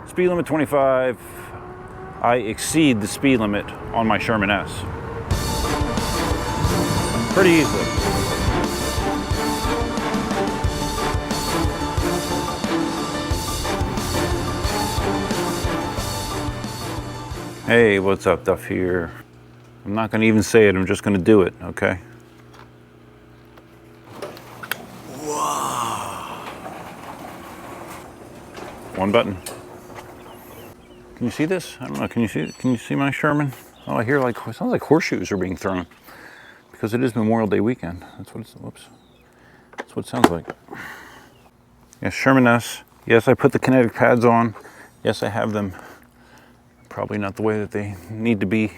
Speed limit 25. I exceed the speed limit on my Sherman S. Pretty easily. Hey, what's up, Duff here? I'm not gonna even say it, I'm just gonna do it, okay? Whoa. One button. Can you see this? I don't know, can you see my Sherman? Oh, I hear like, it sounds like horseshoes are being thrown. Because it is Memorial Day weekend. That's what it's, whoops. That's what it sounds like. Yes, Sherman S. Yes, I put the Kinetic pads on. Yes, I have them. Probably not the way that they need to be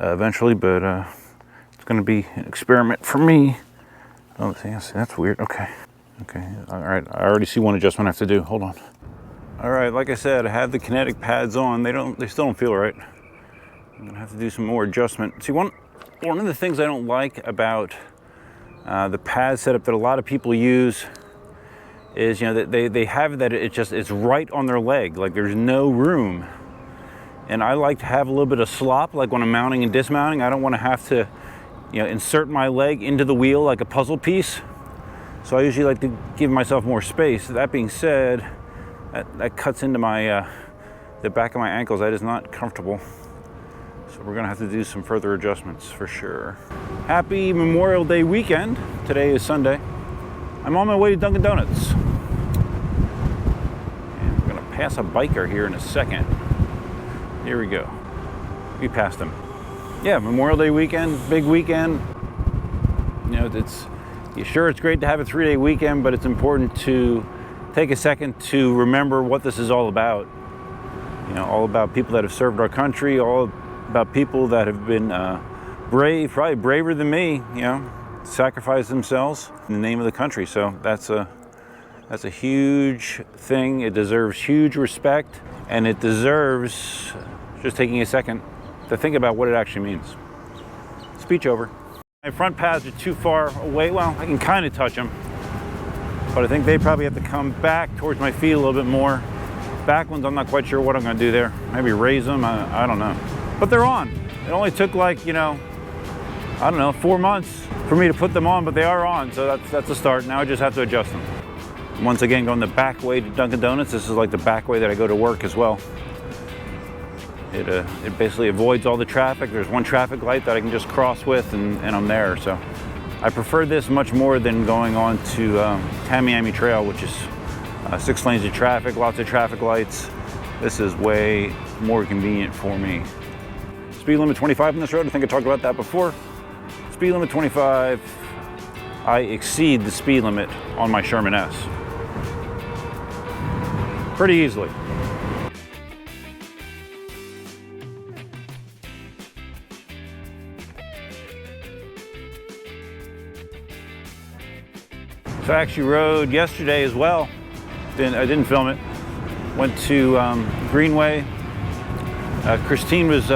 eventually, but it's going to be an experiment for me. Oh, see, that's weird. Okay. Okay. All right. I already see one adjustment I have to do. Hold on. All right. Like I said, I have the Kinetic pads on. They still don't feel right. I'm going to have to do some more adjustment. See, one of the things I don't like about the pad setup that a lot of people use is, you know, that they have that it's right on their leg, like there's no room. And I like to have a little bit of slop, like when I'm mounting and dismounting. I don't want to have to, you know, insert my leg into the wheel like a puzzle piece. So I usually like to give myself more space. That being said, that cuts into my the back of my ankles. That is not comfortable. So we're gonna have to do some further adjustments for sure. Happy Memorial Day weekend. Today is Sunday. I'm on my way to Dunkin' Donuts. And we're gonna pass a biker here in a second. Here we go. We passed him. Yeah, Memorial Day weekend, big weekend. You know, it's great to have a 3-day weekend, but it's important to take a second to remember what this is all about. You know, all about people that have served our country, all about people that have been brave, probably braver than me, you know, sacrificed themselves in the name of the country. So that's a huge thing. It deserves huge respect, and it deserves just taking a second to think about what it actually means. Speech over. My front pads are too far away. Well, I can kind of touch them, but I think they probably have to come back towards my feet a little bit more. Back ones, I'm not quite sure what I'm gonna do there. Maybe raise them, I don't know. But they're on. It only took like, you know, I don't know, 4 months for me to put them on, but they are on, so that's a start. Now I just have to adjust them. Once again, going the back way to Dunkin' Donuts. This is like the back way that I go to work as well. It basically avoids all the traffic. There's one traffic light that I can just cross with and I'm there. So I prefer this much more than going on to Tamiami Trail, which is 6 lanes of traffic, lots of traffic lights. This is way more convenient for me. Speed limit 25 on this road. I think I talked about that before. Speed limit 25. I exceed the speed limit on my Sherman S. Pretty easily. So I actually rode yesterday as well. I didn't film it. Went to Greenway. Christine was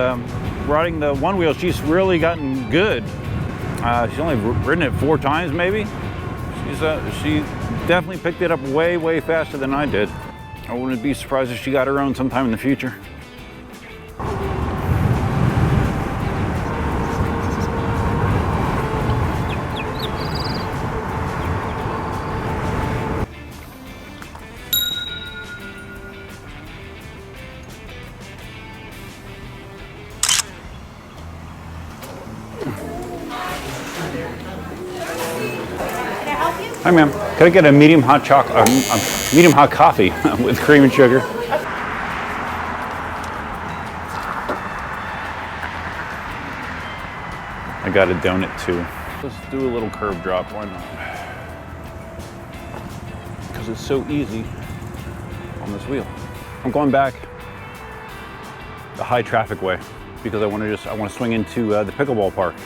riding the one wheel. She's really gotten good. She's only ridden it 4 times maybe. She definitely picked it up way, way faster than I did. I wouldn't be surprised if she got her own sometime in the future. Hi, ma'am. Could I get a medium hot medium hot coffee with cream and sugar? I got a donut too. Let's do a little curb drop. Why not? Because it's so easy on this wheel. I'm going back the high traffic way because I want to swing into the pickleball park.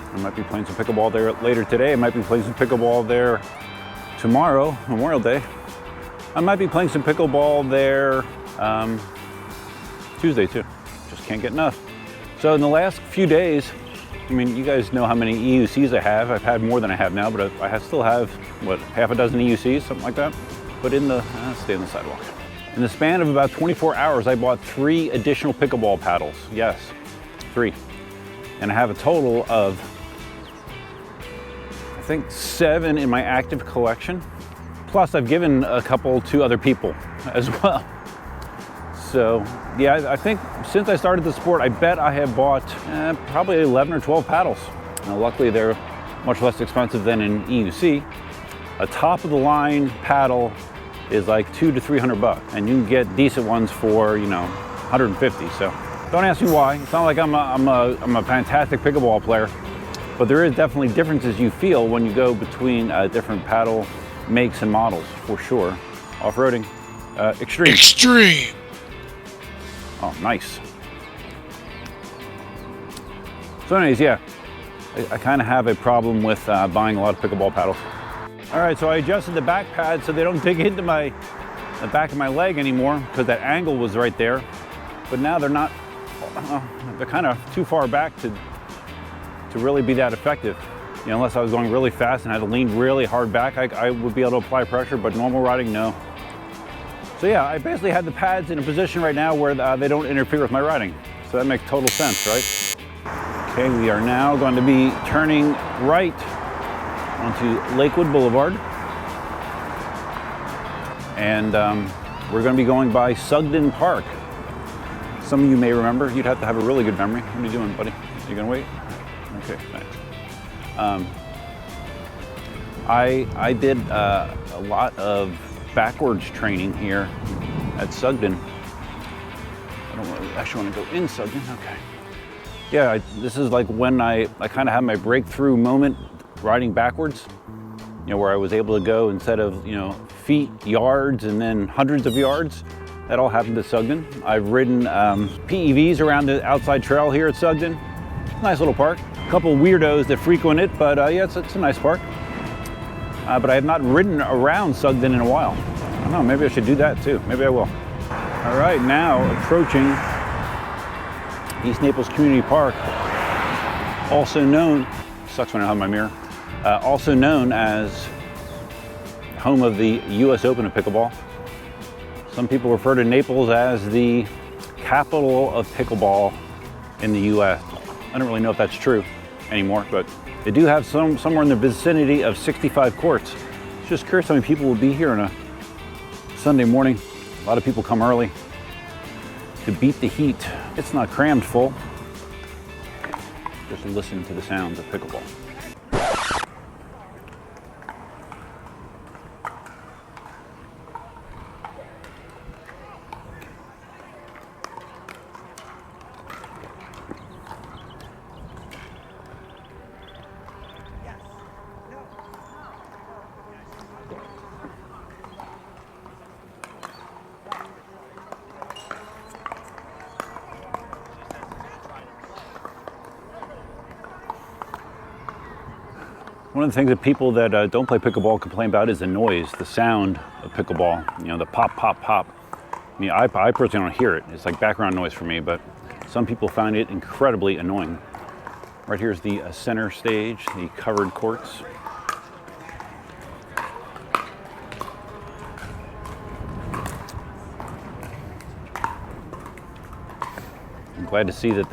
I might be playing some pickleball there later today. I might be playing some pickleball there tomorrow, Memorial Day. I might be playing some pickleball there Tuesday too. Just can't get enough. So in the last few days, I mean, you guys know how many EUCs I have. I've had more than I have now, but I still have, what, half a dozen EUCs, something like that. But in the, stay on the sidewalk. In the span of about 24 hours, I bought 3 additional pickleball paddles. Yes, 3. And I have a total of, I think, 7 in my active collection. Plus, I've given a couple to other people as well. So, yeah, I think since I started the sport, I bet I have bought probably 11 or 12 paddles. Now, luckily, they're much less expensive than an EUC. A top-of-the-line paddle is like $200 to $300, and you can get decent ones for, you know, 150. So don't ask me why. It's not like I'm a fantastic pickleball player, but there is definitely differences you feel when you go between different paddle makes and models, for sure. Off-roading, extreme. Extreme. Oh, nice. So anyways, yeah, I kind of have a problem with buying a lot of pickleball paddles. All right, so I adjusted the back pads so they don't dig into the back of my leg anymore, because that angle was right there. But now they're not, they're kind of too far back to really be that effective. You know, unless I was going really fast and had to lean really hard back, I would be able to apply pressure, but normal riding, no. So yeah, I basically had the pads in a position right now where they don't interfere with my riding. So that makes total sense, right? Okay, we are now going to be turning right onto Lakewood Boulevard, and we're going to be going by Sugden Park. Some of you may remember. You'd have to have a really good memory. What are you doing, buddy? You gonna wait? Okay, thanks. I did a lot of backwards training here at Sugden. I don't actually want to go in Sugden. Okay. Yeah, this is like when I kind of had my breakthrough moment riding backwards, you know, where I was able to go instead of, you know, feet, yards, and then hundreds of yards. That all happened at Sugden. I've ridden PEVs around the outside trail here at Sugden. Nice little park. A couple weirdos that frequent it, but yeah, it's a nice park. But I have not ridden around Sugden in a while. I don't know, maybe I should do that too. Maybe I will. All right, now approaching East Naples Community Park, also known, sucks when I don't have my mirror, also known as home of the US Open of pickleball. Some people refer to Naples as the capital of pickleball in the US. I don't really know if that's true anymore, but they do have somewhere in the vicinity of 65 courts. It's just curious how many people will be here on a Sunday morning. A lot of people come early to beat the heat. It's not crammed full. Just listen to the sounds of pickleball. One of the things that people that don't play pickleball complain about is the noise, the sound of pickleball. You know, the pop, pop, pop. I mean, I personally don't hear it. It's like background noise for me, but some people find it incredibly annoying. Right here is the center stage, the covered courts. I'm glad to see that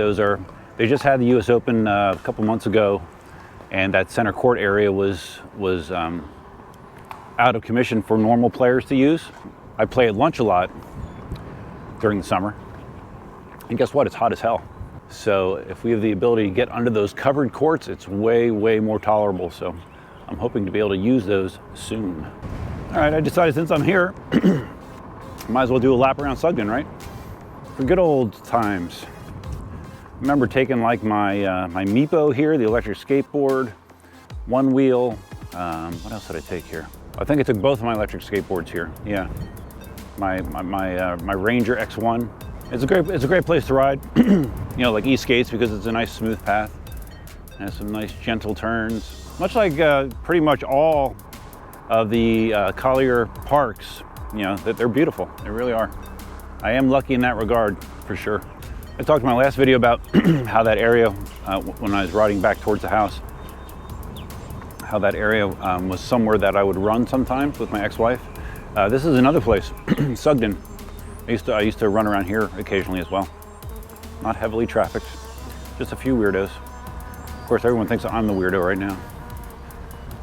they just had the US Open a couple months ago, and that center court area was out of commission for normal players to use. I play at lunch a lot during the summer, and guess what? It's hot as hell. So if we have the ability to get under those covered courts, it's way, way more tolerable. So I'm hoping to be able to use those soon. All right, I decided since I'm here, might as well do a lap around Sugden, right? For good old times. Remember taking like my my Meepo here, the electric skateboard, one wheel. What else did I take here? I think I took both of my electric skateboards here. Yeah, my Ranger X1. It's a great place to ride. You know, like e-skates, because it's a nice smooth path. It has some nice gentle turns. Much like pretty much all of the Collier parks. You know, that they're beautiful. They really are. I am lucky in that regard, for sure. I talked in my last video about how that area, when I was riding back towards the house, how that area was somewhere that I would run sometimes with my ex-wife. This is another place, Sugden. I used to run around here occasionally as well. Not heavily trafficked, just a few weirdos. Of course, everyone thinks I'm the weirdo right now.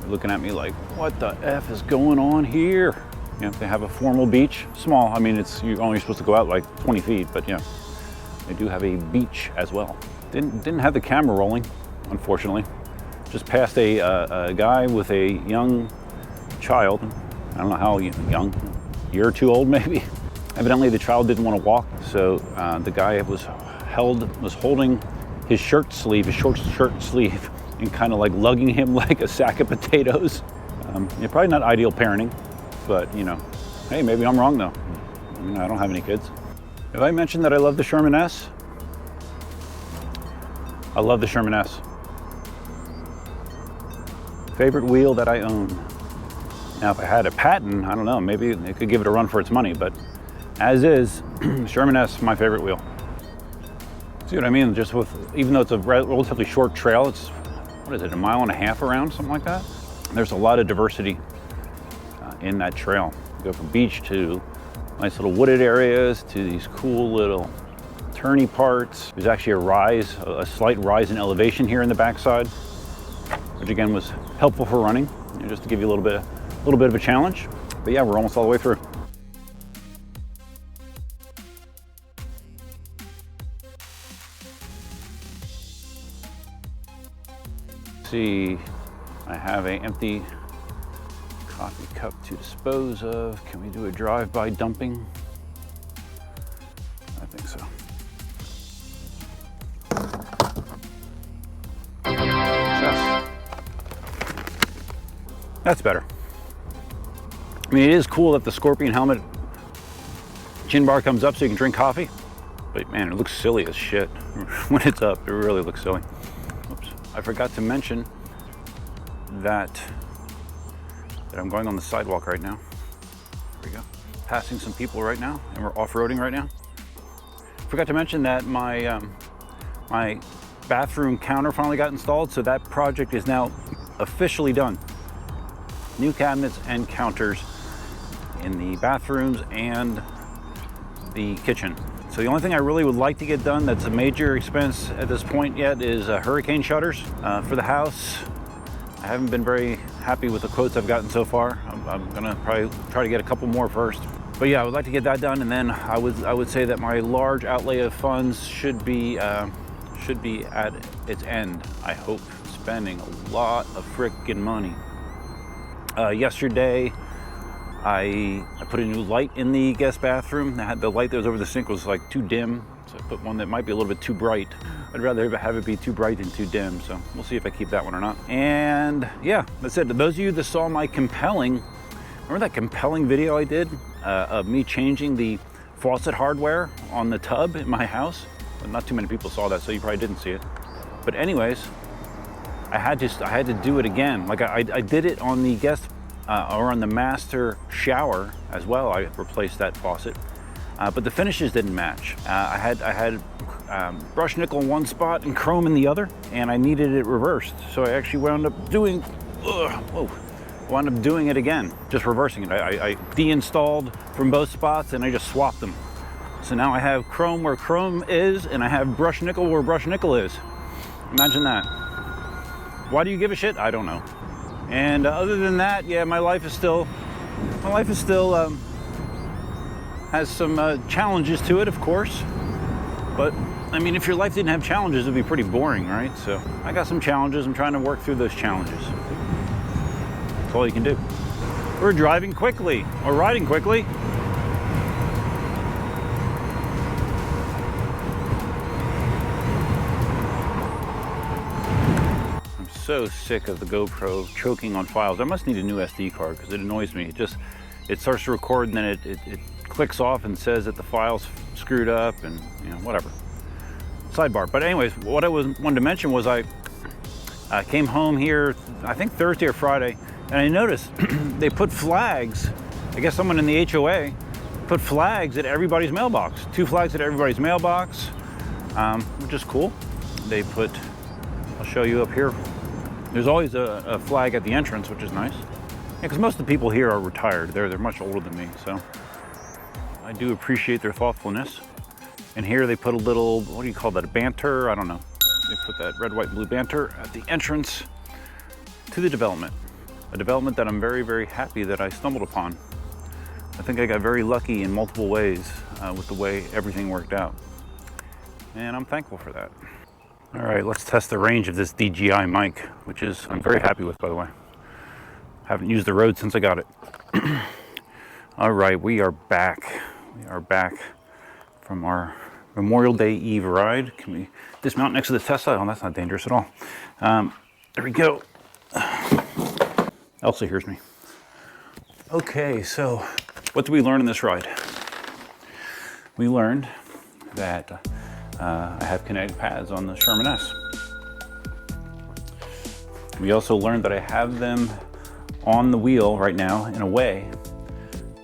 They're looking at me like, what the F is going on here? You know, they have a formal beach, small. I mean, you're only supposed to go out like 20 feet, but yeah, they do have a beach as well. Didn't have the camera rolling, unfortunately. Just passed a guy with a young child. I don't know how young, a year or two old maybe. Evidently the child didn't want to walk, so the guy was holding his short shirt sleeve, and kind of like lugging him like a sack of potatoes. Yeah, probably not ideal parenting, but you know, hey, maybe I'm wrong though. You know, I don't have any kids. Have I mentioned that I love the Sherman S? I love the Sherman S. Favorite wheel that I own. Now, if I had a patent, I don't know, maybe they could give it a run for its money, but as is, Sherman S, my favorite wheel. See what I mean? Just with, even though it's a relatively short trail, it's, what is it, 1.5 miles around, something like that? There's a lot of diversity in that trail. You go from beach to nice little wooded areas to these cool little turny parts. There's actually a slight rise in elevation here in the backside, which again was helpful for running, you know, just to give you a little bit of a challenge. But yeah, we're almost all the way through. See, I have an empty coffee cup to dispose of. Can we do a drive-by dumping? I think so. Success. That's better. I mean, it is cool that the Scorpion helmet chin bar comes up so you can drink coffee, but man, it looks silly as shit when it's up. It really looks silly. Oops. I forgot to mention that I'm going on the sidewalk right now. There we go. Passing some people right now, and we're off-roading right now. Forgot to mention that my my bathroom counter finally got installed, so that project is now officially done. New cabinets and counters in the bathrooms and the kitchen. So the only thing I really would like to get done that's a major expense at this point yet is hurricane shutters for the house. I haven't been very happy with the quotes I've gotten so far. I'm gonna probably try to get a couple more first. But yeah, I would like to get that done, and then I would say that my large outlay of funds should be at its end. I hope, spending a lot of frickin' money. Yesterday, I put a new light in the guest bathroom. The light that was over the sink was like too dim, so I put one that might be a little bit too bright. I'd rather have it be too bright than too dim, so we'll see if I keep that one or not. And yeah, that's it. To those of you that saw my remember that compelling video I did of me changing the faucet hardware on the tub in my house? Well, not too many people saw that, so you probably didn't see it. But anyways, I had to do it again. Like I did it on the guest or on the master shower as well. I replaced that faucet, but the finishes didn't match. I had brushed nickel in one spot and chrome in the other, and I needed it reversed. So I actually wound up doing it again, just reversing it. I deinstalled from both spots and I just swapped them. So now I have chrome where chrome is, and I have brushed nickel where brushed nickel is. Imagine that. Why do you give a shit? I don't know. And other than that, yeah, my life is still has some challenges to it, of course. But I mean, if your life didn't have challenges, it'd be pretty boring, right? So I got some challenges. I'm trying to work through those challenges. That's all you can do. We're driving quickly, or riding quickly. So sick of the GoPro choking on files. I must need a new SD card because it annoys me. It starts to record and then it clicks off and says that the file's screwed up, and you know, whatever. Sidebar. But anyways, what I wanted to mention was I came home here, I think Thursday or Friday, and I noticed they put flags. I guess someone in the HOA put flags at everybody's mailbox. 2 flags at everybody's mailbox, which is cool. They put, I'll show you up here. There's always a flag at the entrance, which is nice. Yeah, because most of the people here are retired. They're much older than me, so. I do appreciate their thoughtfulness. And here they put a little, what do you call that, a banter? I don't know. They put that red, white, blue banter at the entrance to the development. A development that I'm very, very happy that I stumbled upon. I think I got very lucky in multiple ways with the way everything worked out. And I'm thankful for that. All right, let's test the range of this DJI mic, which is, I'm very happy with, by the way. Haven't used the Rode since I got it. All right, we are back. We are back from our Memorial Day Eve ride. Can we dismount next to the Tesla? Oh, that's not dangerous at all. There we go. Elsa hears me. Okay, so what did we learn in this ride? We learned that I have Kinetic pads on the Sherman S. We also learned that I have them on the wheel right now in a way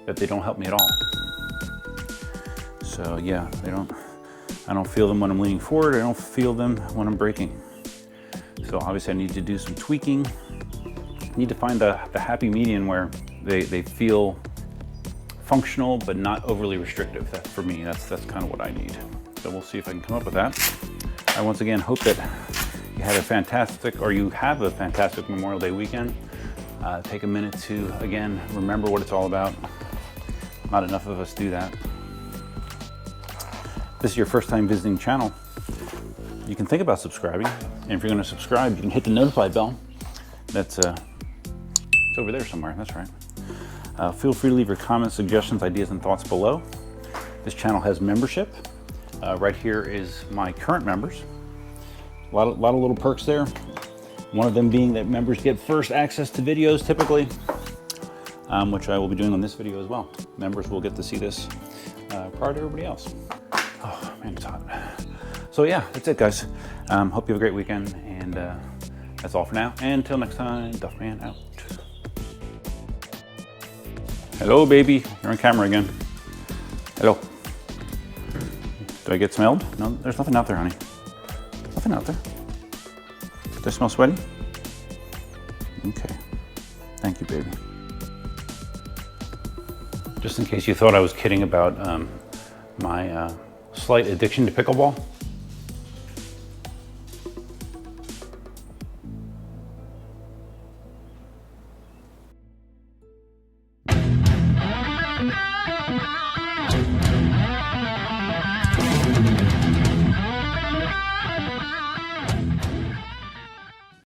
that they don't help me at all. So yeah, I don't feel them when I'm leaning forward. I don't feel them when I'm braking. So obviously I need to do some tweaking. I need to find the happy median where they feel functional but not overly restrictive. That, for me, that's kind of what I need. So we'll see if I can come up with that. I once again hope that you had a fantastic, or you have a fantastic Memorial Day weekend. Take a minute to, again, remember what it's all about. Not enough of us do that. If this is your first time visiting the channel, you can think about subscribing. And if you're gonna subscribe, you can hit the notify bell. That's it's over there somewhere, that's right. Feel free to leave your comments, suggestions, ideas, and thoughts below. This channel has membership. Right here is my current members. A lot of little perks there. One of them being that members get first access to videos typically, which I will be doing on this video as well. Members will get to see this prior to everybody else. Oh man, it's hot. So yeah, that's it guys. Hope you have a great weekend, and that's all for now. And until next time, Duffman out. Hello baby, you're on camera again. Hello. Do I get smelled? No, there's nothing out there, honey. Nothing out there. Do I smell sweaty? Okay. Thank you, baby. Just in case you thought I was kidding about my slight addiction to pickleball,